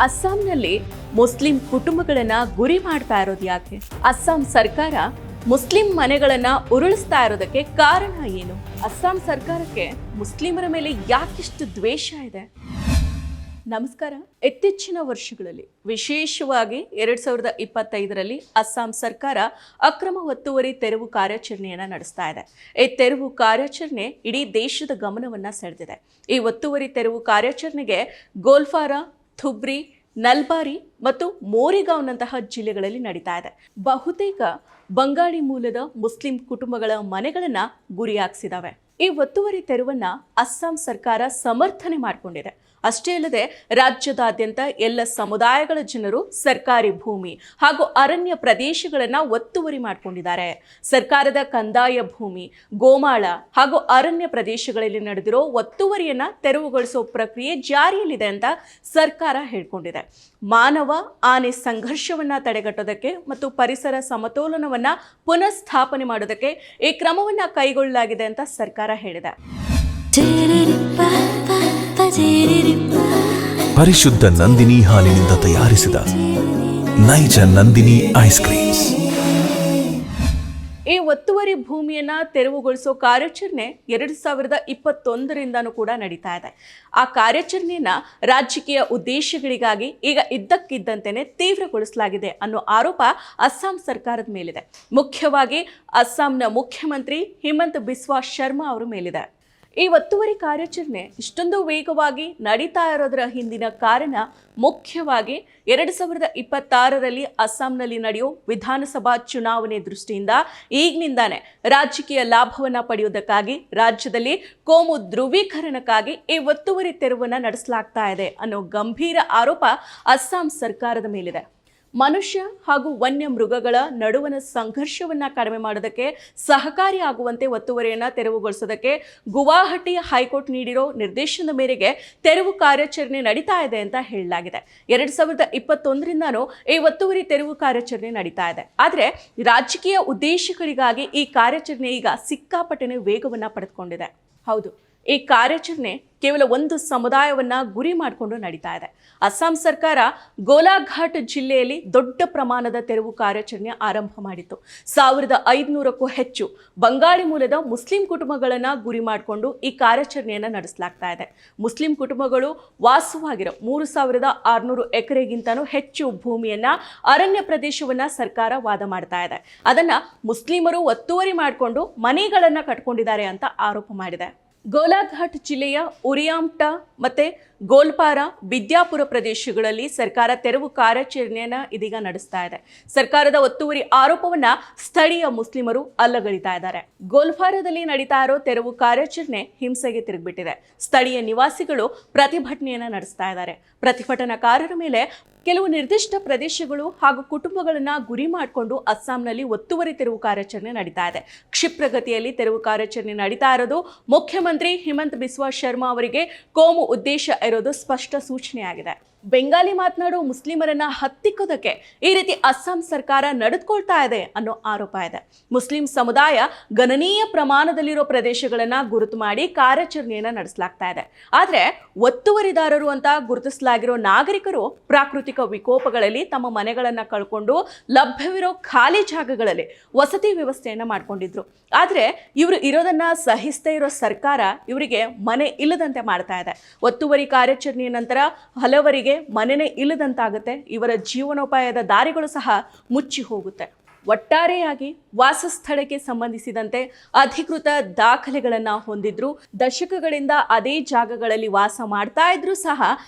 ಅಸ್ಸಾಂನಲ್ಲಿ ಮುಸ್ಲಿಂ ಕುಟುಂಬಗಳನ್ನ ಗುರಿ ಮಾಡ್ತಾ ಇರೋದು ಯಾಕೆ? ಅಸ್ಸಾಂ ಸರ್ಕಾರ ಮುಸ್ಲಿಂ ಮನೆಗಳನ್ನ ಉರುಳಿಸ್ತಾ ಇರೋದಕ್ಕೆ ಕಾರಣ ಏನು? ಅಸ್ಸಾಂ ಸರ್ಕಾರಕ್ಕೆ ಮುಸ್ಲಿಮರ ಮೇಲೆ ಯಾಕಿಷ್ಟು ದ್ವೇಷ ಇದೆ? ನಮಸ್ಕಾರ. ಇತ್ತೀಚಿನ ವರ್ಷಗಳಲ್ಲಿ ವಿಶೇಷವಾಗಿ 2025ರಲ್ಲಿ ಅಸ್ಸಾಂ ಸರ್ಕಾರ ಅಕ್ರಮ ಒತ್ತುವರಿ ತೆರವು ಕಾರ್ಯಾಚರಣೆಯನ್ನು ನಡೆಸ್ತಾ ಇದೆ. ಈ ತೆರವು ಕಾರ್ಯಾಚರಣೆ ಇಡೀ ದೇಶದ ಗಮನವನ್ನು ಸೆಳೆದಿದೆ. ಈ ಒತ್ತುವರಿ ತೆರವು ಕಾರ್ಯಾಚರಣೆಗೆ ಗೋಲ್ಪಾರ, ಥುಬ್ರಿ, ನಲ್ಬಾರಿ ಮತ್ತು ಮೋರಿಗಾಂವ್ನಂತಹ ಜಿಲ್ಲೆಗಳಲ್ಲಿ ನಡೀತಾ ಇದೆ. ಬಹುತೇಕ ಬಂಗಾಳಿ ಮೂಲದ ಮುಸ್ಲಿಂ ಕುಟುಂಬಗಳ ಮನೆಗಳನ್ನ ಗುರಿಯಾಗಿಸಿದಾವೆ. ಈ ಒತ್ತುವರಿ ತೆರವನ್ನ ಅಸ್ಸಾಂ ಸರ್ಕಾರ ಸಮರ್ಥನೆ ಮಾಡಿಕೊಂಡಿದೆ. ಅಷ್ಟೇ ಅಲ್ಲದೆ ರಾಜ್ಯದಾದ್ಯಂತ ಎಲ್ಲ ಸಮುದಾಯಗಳ ಜನರು ಸರ್ಕಾರಿ ಭೂಮಿ ಹಾಗೂ ಅರಣ್ಯ ಪ್ರದೇಶಗಳನ್ನು ಒತ್ತುವರಿ ಮಾಡಿಕೊಂಡಿದ್ದಾರೆ. ಸರ್ಕಾರದ ಕಂದಾಯ ಭೂಮಿ, ಗೋಮಾಳ ಹಾಗೂ ಅರಣ್ಯ ಪ್ರದೇಶಗಳಲ್ಲಿ ನಡೆದಿರೋ ಒತ್ತುವರಿಯನ್ನ ತೆರವುಗೊಳಿಸುವ ಪ್ರಕ್ರಿಯೆ ಜಾರಿಯಲ್ಲಿದೆ ಅಂತ ಸರ್ಕಾರ ಹೇಳ್ಕೊಂಡಿದೆ. ಮಾನವ ಆನೆ ಸಂಘರ್ಷವನ್ನ ತಡೆಗಟ್ಟೋದಕ್ಕೆ ಮತ್ತು ಪರಿಸರ ಸಮತೋಲನವನ್ನ ಪುನಃಸ್ಥಾಪನೆ ಮಾಡೋದಕ್ಕೆ ಈ ಕ್ರಮವನ್ನ ಕೈಗೊಳ್ಳಲಾಗಿದೆ ಅಂತ ಸರ್ಕಾರ ಹೇಳಿದೆ. ಪರಿಶುದ್ಧ ನಂದಿನಿ ಹಾಲಿನಿಂದ ತಯಾರಿಸಿದ ನೈಜ ನಂದಿನಿ ಐಸ್ ಕ್ರೀಮ್ಸ್. ಈ ಒತ್ತುವರಿ ಭೂಮಿಯನ್ನ ತೆರವುಗೊಳಿಸೋ ಕಾರ್ಯಾಚರಣೆ 2021ರಿಂದನೂ ಕೂಡ ನಡೀತಾ ಇದೆ. ಆ ಕಾರ್ಯಾಚರಣೆಯನ್ನ ರಾಜಕೀಯ ಉದ್ದೇಶಗಳಿಗಾಗಿ ಈಗ ಇದ್ದಕ್ಕಿದ್ದಂತೆಯೇ ತೀವ್ರಗೊಳಿಸಲಾಗಿದೆ ಅನ್ನೋ ಆರೋಪ ಅಸ್ಸಾಂ ಸರ್ಕಾರದ ಮೇಲಿದೆ. ಮುಖ್ಯವಾಗಿ ಅಸ್ಸಾಂನ ಮುಖ್ಯಮಂತ್ರಿ ಹಿಮಂತ ಬಿಸ್ವಾ ಶರ್ಮಾ ಅವರ ಮೇಲಿದೆ. ಈ ಒತ್ತುವರಿ ಕಾರ್ಯಾಚರಣೆ ಇಷ್ಟೊಂದು ವೇಗವಾಗಿ ನಡೀತಾ ಇರೋದರ ಹಿಂದಿನ ಕಾರಣ ಮುಖ್ಯವಾಗಿ 2026ರಲ್ಲಿ ಅಸ್ಸಾಂನಲ್ಲಿ ನಡೆಯೋ ವಿಧಾನಸಭಾ ಚುನಾವಣೆ ದೃಷ್ಟಿಯಿಂದ ಈಗಿನಿಂದಾನೇ ರಾಜಕೀಯ ಲಾಭವನ್ನು ಪಡೆಯುವುದಕ್ಕಾಗಿ ರಾಜ್ಯದಲ್ಲಿ ಕೋಮು ಧ್ರುವೀಕರಣಕ್ಕಾಗಿ ಈ ಒತ್ತುವರಿ ತೆರವನ್ನು ನಡೆಸಲಾಗ್ತಾ ಇದೆ ಅನ್ನೋ ಗಂಭೀರ ಆರೋಪ ಅಸ್ಸಾಂ ಸರ್ಕಾರದ ಮೇಲಿದೆ. ಮನುಷ್ಯ ಹಾಗೂ ವನ್ಯ ಮೃಗಗಳ ನಡುವಣ ಸಂಘರ್ಷವನ್ನ ಕಡಿಮೆ ಮಾಡೋದಕ್ಕೆ ಸಹಕಾರಿಯಾಗುವಂತೆ ಒತ್ತುವರಿಯನ್ನು ತೆರವುಗೊಳಿಸೋದಕ್ಕೆ ಗುವಾಹಟಿ ಹೈಕೋರ್ಟ್ ನೀಡಿರೋ ನಿರ್ದೇಶನದ ಮೇರೆಗೆ ತೆರವು ಕಾರ್ಯಾಚರಣೆ ನಡೀತಾ ಇದೆ ಅಂತ ಹೇಳಲಾಗಿದೆ. 2021ರಿಂದನೂ ಈ ಒತ್ತುವರಿ ತೆರವು ಕಾರ್ಯಾಚರಣೆ ನಡೀತಾ ಇದೆ. ಆದರೆ ರಾಜಕೀಯ ಉದ್ದೇಶಗಳಿಗಾಗಿ ಈ ಕಾರ್ಯಾಚರಣೆ ಈಗ ಸಿಕ್ಕಾಪಟ್ಟೆ ವೇಗವನ್ನು ಪಡೆದುಕೊಂಡಿದೆ. ಹೌದು, ಈ ಕಾರ್ಯಾಚರಣೆ ಕೇವಲ ಒಂದು ಸಮುದಾಯವನ್ನ ಗುರಿ ಮಾಡಿಕೊಂಡು ನಡೀತಾ ಇದೆ. ಅಸ್ಸಾಂ ಸರ್ಕಾರ ಗೋಲಾಘಾಟ್ ಜಿಲ್ಲೆಯಲ್ಲಿ ದೊಡ್ಡ ಪ್ರಮಾಣದ ತೆರವು ಕಾರ್ಯಾಚರಣೆ ಆರಂಭ ಮಾಡಿತ್ತು. 1500ಕ್ಕೂ ಹೆಚ್ಚು ಬಂಗಾಳಿ ಮೂಲದ ಮುಸ್ಲಿಂ ಕುಟುಂಬಗಳನ್ನ ಗುರಿ ಮಾಡಿಕೊಂಡು ಈ ಕಾರ್ಯಾಚರಣೆಯನ್ನು ನಡೆಸಲಾಗ್ತಾ ಇದೆ. ಮುಸ್ಲಿಂ ಕುಟುಂಬಗಳು ವಾಸವಾಗಿರೋ 3600 ಎಕರೆಗಿಂತನೂ ಹೆಚ್ಚು ಭೂಮಿಯನ್ನ ಅರಣ್ಯ ಪ್ರದೇಶವನ್ನ ಸರ್ಕಾರ ವಾದ ಮಾಡ್ತಾ ಇದೆ. ಅದನ್ನ ಮುಸ್ಲಿಮರು ಒತ್ತುವರಿ ಮಾಡಿಕೊಂಡು ಮನೆಗಳನ್ನ ಕಟ್ಕೊಂಡಿದ್ದಾರೆ ಅಂತ ಆರೋಪ ಮಾಡಿದೆ. ಗೋಲಾಘಾಟ್ ಜಿಲ್ಲೆಯ ಉರಿಯಾಂಟಾ ಮತ್ತೆ ಗೋಲ್ಪಾರ, ವಿದ್ಯಾಪುರ ಪ್ರದೇಶಗಳಲ್ಲಿ ಸರ್ಕಾರ ತೆರವು ಕಾರ್ಯಾಚರಣೆಯನ್ನ ಇದೀಗ ನಡೆಸ್ತಾ ಇದೆ. ಸರ್ಕಾರದ ಒತ್ತುವರಿ ಆರೋಪವನ್ನ ಸ್ಥಳೀಯ ಮುಸ್ಲಿಮರು ಅಲ್ಲಗಳಿತಾ ಇದ್ದಾರೆ. ಗೋಲ್ಪಾರದಲ್ಲಿ ನಡೀತಾ ಇರೋ ತೆರವು ಕಾರ್ಯಾಚರಣೆ ಹಿಂಸೆಗೆ ತಿರುಗಿಬಿಟ್ಟಿದೆ. ಸ್ಥಳೀಯ ನಿವಾಸಿಗಳು ಪ್ರತಿಭಟನೆಯನ್ನ ನಡೆಸ್ತಾ ಇದ್ದಾರೆ. ಪ್ರತಿಭಟನಾಕಾರರ ಮೇಲೆ ಕೆಲವು ನಿರ್ದಿಷ್ಟ ಪ್ರದೇಶಗಳು ಹಾಗೂ ಕುಟುಂಬಗಳನ್ನ ಗುರಿ ಮಾಡಿಕೊಂಡು ಅಸ್ಸಾಂನಲ್ಲಿ ಒತ್ತುವರಿ ತೆರವು ಕಾರ್ಯಾಚರಣೆ ನಡೀತಾ ಇದೆ. ಕ್ಷಿಪ್ರಗತಿಯಲ್ಲಿ ತೆರವು ಕಾರ್ಯಾಚರಣೆ ನಡೀತಾ ಇರೋದು ಮುಖ್ಯಮಂತ್ರಿ ಹಿಮಂತ ಬಿಸ್ವಾ ಶರ್ಮಾ ಅವರಿಗೆ ಕೋಮು ಉದ್ದೇಶ ಇರೋದು ಸ್ಪಷ್ಟ ಸೂಚನೆಯಾಗಿದೆ. ಬೆಂಗಾಲಿ ಮಾತನಾಡೋ ಮುಸ್ಲಿಮರನ್ನ ಹತ್ತಿಕ್ಕೋದಕ್ಕೆ ಈ ರೀತಿ ಅಸ್ಸಾಂ ಸರ್ಕಾರ ನಡೆದುಕೊಳ್ತಾ ಇದೆ ಅನ್ನೋ ಆರೋಪ ಇದೆ. ಮುಸ್ಲಿಂ ಸಮುದಾಯ ಗಣನೀಯ ಪ್ರಮಾಣದಲ್ಲಿರೋ ಪ್ರದೇಶಗಳನ್ನ ಗುರುತು ಮಾಡಿ ಕಾರ್ಯಾಚರಣೆಯನ್ನ ನಡೆಸಲಾಗ್ತಾ ಇದೆ. ಆದ್ರೆ ಒತ್ತುವರಿದಾರರು ಅಂತ ಗುರುತಿಸಲಾಗಿರೋ ನಾಗರಿಕರು ಪ್ರಾಕೃತಿಕ ವಿಕೋಪಗಳಲ್ಲಿ ತಮ್ಮ ಮನೆಗಳನ್ನ ಕಳ್ಕೊಂಡು ಲಭ್ಯವಿರೋ ಖಾಲಿ ಜಾಗಗಳಲ್ಲಿ ವಸತಿ ವ್ಯವಸ್ಥೆಯನ್ನ ಮಾಡ್ಕೊಂಡಿದ್ರು. ಆದ್ರೆ ಇವರು ಇರೋದನ್ನ ಸಹಿಸದೇ ಇರೋ ಸರ್ಕಾರ ಇವರಿಗೆ ಮನೆ ಇಲ್ಲದಂತೆ ಮಾಡ್ತಾ ಇದೆ. ಒತ್ತುವರಿ ಕಾರ್ಯಾಚರಣೆಯ ನಂತರ ಹಲವರಿಗೆ ಮನೆನೇ ಇಲ್ಲದಂತಾಗುತ್ತೆ. ಇವರ ಜೀವನೋಪಾಯದ ದಾರಿಗಳು ಸಹ ಮುಚ್ಚಿ ಹೋಗುತ್ತೆ. ಒಟ್ಟಾರೆಯಾಗಿ ವಾಸಸ್ಥಳಕ್ಕೆ ಸಂಬಂಧಿಸಿದಂತೆ ಅಧಿಕೃತ ದಾಖಲೆಗಳನ್ನು ಹೊಂದಿದ್ರು, ದಶಕಗಳಿಂದ ಅದೇ ಜಾಗಗಳಲ್ಲಿ ವಾಸ ಮಾಡ್ತಾ ಇದ್ರು ಸಹ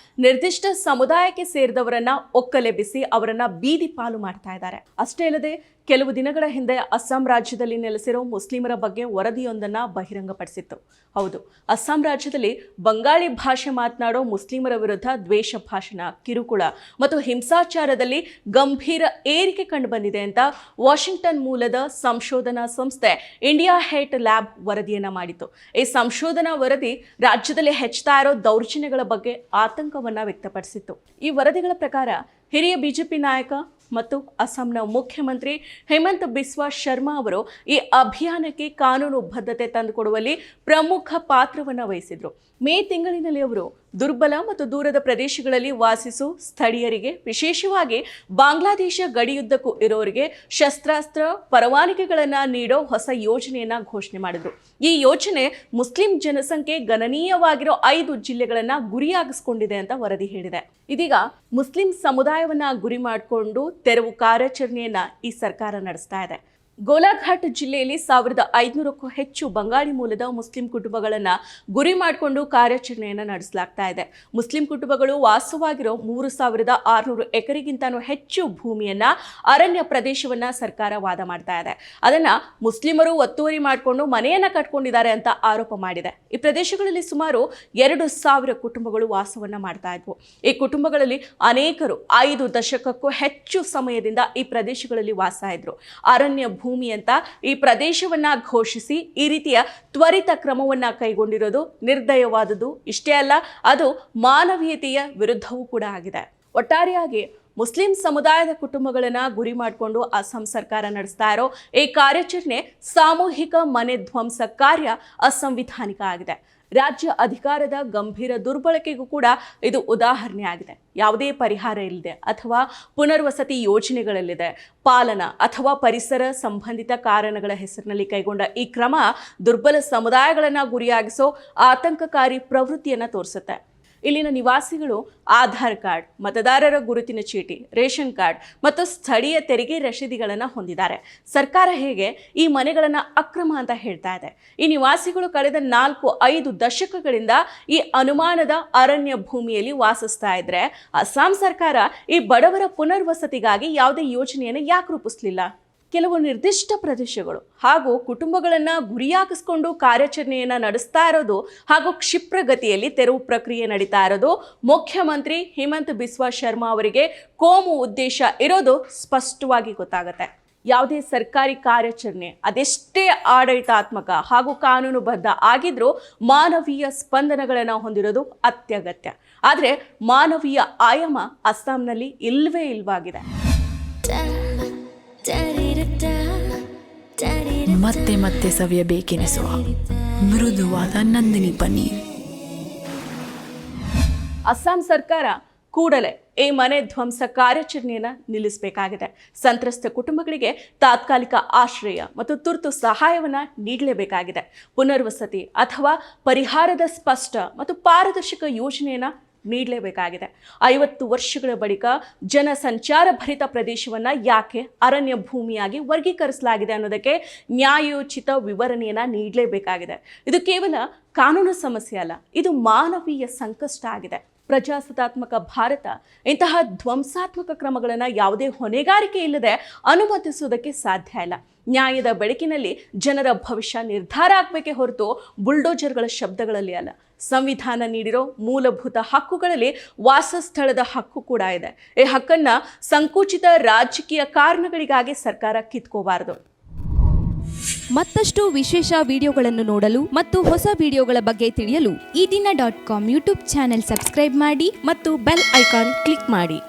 ನಿರ್ದಿಷ್ಟ ಸಮುದಾಯಕ್ಕೆ ಸೇರಿದವರನ್ನ ಒಕ್ಕಲೆಬ್ಬಿಸಿ ಅವರನ್ನ ಬೀದಿ ಪಾಲು ಮಾಡ್ತಾ ಇದ್ದಾರೆ. ಅಷ್ಟೇ ಅಲ್ಲದೆ ಕೆಲವು ದಿನಗಳ ಹಿಂದೆ ಅಸ್ಸಾಂ ರಾಜ್ಯದಲ್ಲಿ ನೆಲೆಸಿರೋ ಮುಸ್ಲಿಮರ ಬಗ್ಗೆ ವರದಿಯೊಂದನ್ನು ಬಹಿರಂಗಪಡಿಸಿತ್ತು. ಹೌದು, ಅಸ್ಸಾಂ ರಾಜ್ಯದಲ್ಲಿ ಬಂಗಾಳಿ ಭಾಷೆ ಮಾತನಾಡೋ ಮುಸ್ಲಿಮರ ವಿರುದ್ಧ ದ್ವೇಷ ಭಾಷಣ, ಕಿರುಕುಳ ಮತ್ತು ಹಿಂಸಾಚಾರದಲ್ಲಿ ಗಂಭೀರ ಏರಿಕೆ ಕಂಡುಬಂದಿದೆ ಅಂತ ವಾಷಿಂಗ್ಟನ್ ಮೂಲದ ಸಂಶೋಧನಾ ಸಂಸ್ಥೆ ಇಂಡಿಯಾ ಹೇಟ್ ಲ್ಯಾಬ್ ವರದಿಯನ್ನ ಮಾಡಿತು. ಈ ಸಂಶೋಧನಾ ವರದಿ ರಾಜ್ಯದಲ್ಲಿ ಹೆಚ್ಚುತ್ತಾ ಇರೋ ದೌರ್ಜನ್ಯಗಳ ಬಗ್ಗೆ ಆತಂಕವನ್ನ ವ್ಯಕ್ತಪಡಿಸಿತ್ತು. ಈ ವರದಿಗಳ ಪ್ರಕಾರ ಹಿರಿಯ ಬಿಜೆಪಿ ನಾಯಕ ಮತ್ತು ಅಸ್ಸಾಂನ ಮುಖ್ಯಮಂತ್ರಿ ಹಿಮಂತ ಬಿಸ್ವಾ ಶರ್ಮಾ ಅವರು ಈ ಅಭಿಯಾನಕ್ಕೆ ಕಾನೂನು ಬದ್ಧತೆ ತಂದುಕೊಡುವಲ್ಲಿ ಪ್ರಮುಖ ಪಾತ್ರವನ್ನು ವಹಿಸಿದ್ರು. ಮೇ ತಿಂಗಳಿನಲ್ಲಿ ಅವರು ದುರ್ಬಲ ಮತ್ತು ದೂರದ ಪ್ರದೇಶಗಳಲ್ಲಿ ವಾಸಿಸೋ ಸ್ಥಳೀಯರಿಗೆ, ವಿಶೇಷವಾಗಿ ಬಾಂಗ್ಲಾದೇಶ ಗಡಿಯುದ್ದಕ್ಕೂ ಇರೋರಿಗೆ ಶಸ್ತ್ರಾಸ್ತ್ರ ಪರವಾನಗಿಗಳನ್ನು ನೀಡೋ ಹೊಸ ಯೋಜನೆಯನ್ನ ಘೋಷಣೆ ಮಾಡಿದ್ರು. ಈ ಯೋಜನೆ ಮುಸ್ಲಿಂ ಜನಸಂಖ್ಯೆ ಗಣನೀಯವಾಗಿರೋ 5 ಜಿಲ್ಲೆಗಳನ್ನ ಗುರಿಯಾಗಿಸಿಕೊಂಡಿದೆ ಅಂತ ವರದಿ ಹೇಳಿದೆ. ಇದೀಗ ಮುಸ್ಲಿಂ ಸಮುದಾಯವನ್ನ ಗುರಿ ಮಾಡಿಕೊಂಡು ತೆರವು ಕಾರ್ಯಾಚರಣೆಯನ್ನ ಈ ಸರ್ಕಾರ ನಡೆಸ್ತಾ ಇದೆ. ಗೋಲಾಘಾಟ್ ಜಿಲ್ಲೆಯಲ್ಲಿ 1500ಕ್ಕೂ ಹೆಚ್ಚು ಬಂಗಾಳಿ ಮೂಲದ ಮುಸ್ಲಿಂ ಕುಟುಂಬಗಳನ್ನು ಗುರಿ ಮಾಡಿಕೊಂಡು ಕಾರ್ಯಾಚರಣೆಯನ್ನು ನಡೆಸಲಾಗ್ತಾ ಇದೆ. ಮುಸ್ಲಿಂ ಕುಟುಂಬಗಳು ವಾಸವಾಗಿರೋ 3600 ಎಕರೆಗಿಂತನೂ ಹೆಚ್ಚು ಭೂಮಿಯನ್ನ ಅರಣ್ಯ ಪ್ರದೇಶವನ್ನ ಸರ್ಕಾರ ವಾದ ಮಾಡ್ತಾ ಇದೆ. ಅದನ್ನ ಮುಸ್ಲಿಮರು ಒತ್ತುವರಿ ಮಾಡಿಕೊಂಡು ಮನೆಯನ್ನ ಕಟ್ಕೊಂಡಿದ್ದಾರೆ ಅಂತ ಆರೋಪ ಮಾಡಿದೆ. ಈ ಪ್ರದೇಶಗಳಲ್ಲಿ ಸುಮಾರು 2000 ಕುಟುಂಬಗಳು ವಾಸವನ್ನ ಮಾಡ್ತಾ ಇದ್ವು. ಈ ಕುಟುಂಬಗಳಲ್ಲಿ ಅನೇಕರು 5 ದಶಕಕ್ಕೂ ಹೆಚ್ಚು ಸಮಯದಿಂದ ಈ ಪ್ರದೇಶಗಳಲ್ಲಿ ವಾಸ ಇದ್ರು. ಅರಣ್ಯ ಭೂಮಿ ಅಂತ ಈ ಪ್ರದೇಶವನ್ನ ಘೋಷಿಸಿ ಈ ರೀತಿಯ ತ್ವರಿತ ಕ್ರಮವನ್ನ ಕೈಗೊಂಡಿರೋದು ನಿರ್ದಯವಾದುದು. ಇಷ್ಟೇ ಅಲ್ಲ, ಅದು ಮಾನವೀಯತೆಯ ವಿರುದ್ಧವೂ ಕೂಡ ಆಗಿದೆ. ಒಟ್ಟಾರೆಯಾಗಿ ಮುಸ್ಲಿಂ ಸಮುದಾಯದ ಕುಟುಂಬಗಳನ್ನ ಗುರಿ ಮಾಡಿಕೊಂಡು ಅಸ್ಸಾಂ ಸರ್ಕಾರ ನಡೆಸ್ತಾ ಇರೋ ಈ ಕಾರ್ಯಾಚರಣೆ ಸಾಮೂಹಿಕ ಮನೆ ಧ್ವಂಸ ಕಾರ್ಯ ಅಸಂವಿಧಾನಿಕ ಆಗಿದೆ. ರಾಜ್ಯ ಅಧಿಕಾರದ ಗಂಭೀರ ದುರ್ಬಳಕೆಗೂ ಕೂಡ ಇದು ಉದಾಹರಣೆ ಆಗಿದೆ. ಯಾವುದೇ ಪರಿಹಾರ ಇಲ್ಲದೆ ಅಥವಾ ಪುನರ್ವಸತಿ ಯೋಜನೆಗಳಲ್ಲಿದೆ ಪಾಲನಾ ಅಥವಾ ಪರಿಸರ ಸಂಬಂಧಿತ ಕಾರಣಗಳ ಹೆಸರಿನಲ್ಲಿ ಕೈಗೊಂಡ ಈ ಕ್ರಮ ದುರ್ಬಲ ಸಮುದಾಯಗಳನ್ನು ಗುರಿಯಾಗಿಸೋ ಆತಂಕಕಾರಿ ಪ್ರವೃತ್ತಿಯನ್ನು ತೋರಿಸುತ್ತೆ. ಇಲ್ಲಿನ ನಿವಾಸಿಗಳು ಆಧಾರ್ ಕಾರ್ಡ್, ಮತದಾರರ ಗುರುತಿನ ಚೀಟಿ, ರೇಷನ್ ಕಾರ್ಡ್ ಮತ್ತು ಸ್ಥಳೀಯ ತೆರಿಗೆ ರಸೀದಿಗಳನ್ನು ಹೊಂದಿದ್ದಾರೆ. ಸರ್ಕಾರ ಹೇಗೆ ಈ ಮನೆಗಳನ್ನು ಅಕ್ರಮ ಅಂತ ಹೇಳ್ತಾ ಇದೆ. ಈ ನಿವಾಸಿಗಳು ಕಳೆದ 4-5 ದಶಕಗಳಿಂದ ಈ ಅನುಮಾನದ ಅರಣ್ಯ ಭೂಮಿಯಲ್ಲಿ ವಾಸಿಸ್ತಾ ಇದ್ರೆ ಅಸ್ಸಾಂ ಸರ್ಕಾರ ಈ ಬಡವರ ಪುನರ್ವಸತಿಗಾಗಿ ಯಾವುದೇ ಯೋಜನೆಯನ್ನು ಯಾಕೆ ರೂಪಿಸಲಿಲ್ಲ? ಕೆಲವು ನಿರ್ದಿಷ್ಟ ಪ್ರದೇಶಗಳು ಹಾಗೂ ಕುಟುಂಬಗಳನ್ನು ಗುರಿಯಾಗಿಸ್ಕೊಂಡು ಕಾರ್ಯಾಚರಣೆಯನ್ನು ನಡೆಸ್ತಾ ಇರೋದು ಹಾಗೂ ಕ್ಷಿಪ್ರಗತಿಯಲ್ಲಿ ತೆರವು ಪ್ರಕ್ರಿಯೆ ನಡೀತಾ ಇರೋದು ಮುಖ್ಯಮಂತ್ರಿ ಹಿಮಂತ್ ಬಿಸ್ವಾ ಶರ್ಮಾ ಅವರಿಗೆ ಕೋಮು ಉದ್ದೇಶ ಇರೋದು ಸ್ಪಷ್ಟವಾಗಿ ಗೊತ್ತಾಗುತ್ತೆ. ಯಾವುದೇ ಸರ್ಕಾರಿ ಕಾರ್ಯಾಚರಣೆ ಅದೆಷ್ಟೇ ಆಡಳಿತಾತ್ಮಕ ಹಾಗೂ ಕಾನೂನುಬದ್ಧ ಆಗಿದ್ರೂ ಮಾನವೀಯ ಸ್ಪಂದನಗಳನ್ನು ಹೊಂದಿರೋದು ಅತ್ಯಗತ್ಯ. ಆದರೆ ಮಾನವೀಯ ಆಯಾಮ ಅಸ್ಸಾಂನಲ್ಲಿ ಇಲ್ವೇ ಇಲ್ವಾಗಿದೆ. ಮತ್ತೆ ಮತ್ತೆ ಸವಿಯಬೇಕೆನಿಸುವ ಮೃದುವಾದ ನಂದಿನಿ ಪನ್ನೀರ್. ಅಸ್ಸಾಂ ಸರ್ಕಾರ ಕೂಡಲೇ ಈ ಮನೆ ಧ್ವಂಸ ಕಾರ್ಯಾಚರಣೆಯನ್ನು ನಿಲ್ಲಿಸಬೇಕಾಗಿದೆ. ಸಂತ್ರಸ್ತ ಕುಟುಂಬಗಳಿಗೆ ತಾತ್ಕಾಲಿಕ ಆಶ್ರಯ ಮತ್ತು ತುರ್ತು ಸಹಾಯವನ್ನು ನೀಡಲೇಬೇಕಾಗಿದೆ. ಪುನರ್ವಸತಿ ಅಥವಾ ಪರಿಹಾರದ ಸ್ಪಷ್ಟ ಮತ್ತು ಪಾರದರ್ಶಕ ಯೋಜನೆಯನ್ನು ನೀಡಲೇಬೇಕಾಗಿದೆ. 50 ವರ್ಷಗಳ ಬಳಿಕ ಜನಸಂಚಾರ ಭರಿತ ಪ್ರದೇಶವನ್ನು ಯಾಕೆ ಅರಣ್ಯ ಭೂಮಿಯಾಗಿ ವರ್ಗೀಕರಿಸಲಾಗಿದೆ ಅನ್ನೋದಕ್ಕೆ ನ್ಯಾಯೋಚಿತ ವಿವರಣೆಯನ್ನು ನೀಡಲೇಬೇಕಾಗಿದೆ. ಇದು ಕೇವಲ ಕಾನೂನು ಸಮಸ್ಯೆ ಅಲ್ಲ, ಇದು ಮಾನವೀಯ ಸಂಕಷ್ಟ ಆಗಿದೆ. ಪ್ರಜಾಸತ್ತಾತ್ಮಕ ಭಾರತ ಇಂತಹ ಧ್ವಂಸಾತ್ಮಕ ಕ್ರಮಗಳನ್ನು ಯಾವುದೇ ಹೊಣೆಗಾರಿಕೆ ಇಲ್ಲದೆ ಅನುಮತಿಸುವುದಕ್ಕೆ ಸಾಧ್ಯ ಇಲ್ಲ. ನ್ಯಾಯದ ಬೆಳಕಿನಲ್ಲಿ ಜನರ ಭವಿಷ್ಯ ನಿರ್ಧಾರ ಆಗಬೇಕೇ ಹೊರತು ಬುಲ್ಡೋಜರ್ಗಳ ಶಬ್ದಗಳಲ್ಲಿ ಅಲ್ಲ. ಸಂವಿಧಾನ ನೀಡಿರೋ ಮೂಲಭೂತ ಹಕ್ಕುಗಳಲ್ಲಿ ವಾಸಸ್ಥಳದ ಹಕ್ಕು ಕೂಡ ಇದೆ. ಈ ಹಕ್ಕನ್ನು ಸಂಕುಚಿತ ರಾಜಕೀಯ ಕಾರಣಗಳಿಗಾಗಿ ಸರ್ಕಾರ ಕಿತ್ಕೋಬಾರದು. ಮತ್ತಷ್ಟು ವಿಶೇಷ ವಿಡಿಯೋಗಳನ್ನು ನೋಡಲು ಮತ್ತು ಹೊಸ ವಿಡಿಯೋಗಳ ಬಗ್ಗೆ ತಿಳಿಯಲು ಈ ದಿನ.com ಯೂಟ್ಯೂಬ್ ಚಾನೆಲ್ ಸಬ್ಸ್ಕ್ರೈಬ್ ಮಾಡಿ ಮತ್ತು ಬೆಲ್ ಐಕಾನ್ ಕ್ಲಿಕ್ ಮಾಡಿ.